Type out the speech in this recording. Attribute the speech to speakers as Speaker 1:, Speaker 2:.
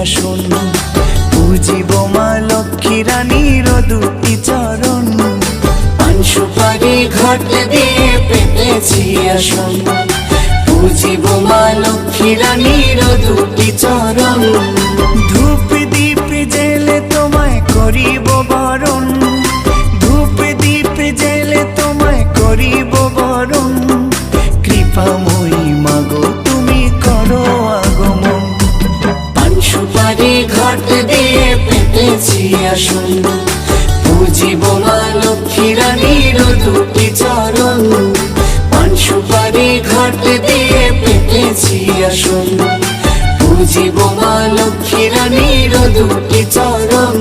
Speaker 1: আসন, পুজিব মা লক্ষ্মী রানীর দুটি চরণ। পান সুপারি ঘট দিয়ে পেতেছি আসন, পুজিব মা লক্ষ্মী রানীর দুটি চরণ। ধূপ দীপ জেলে তোমায় করিব বরণ, ধূপ দীপ জেলে তোমায় করিব বরণ। কৃপাময়ী মাগো তুমি করো আগমন, পান সুপারি ঘট দিয়ে পেতেছি আসন, পুজিব মা লক্ষ্মী রানীর দুটি চরণ। পান সুপারি ঘট দিয়ে পেতেছি আসন, পুজিব মা লক্ষ্মী রানীর দুটি চরণ।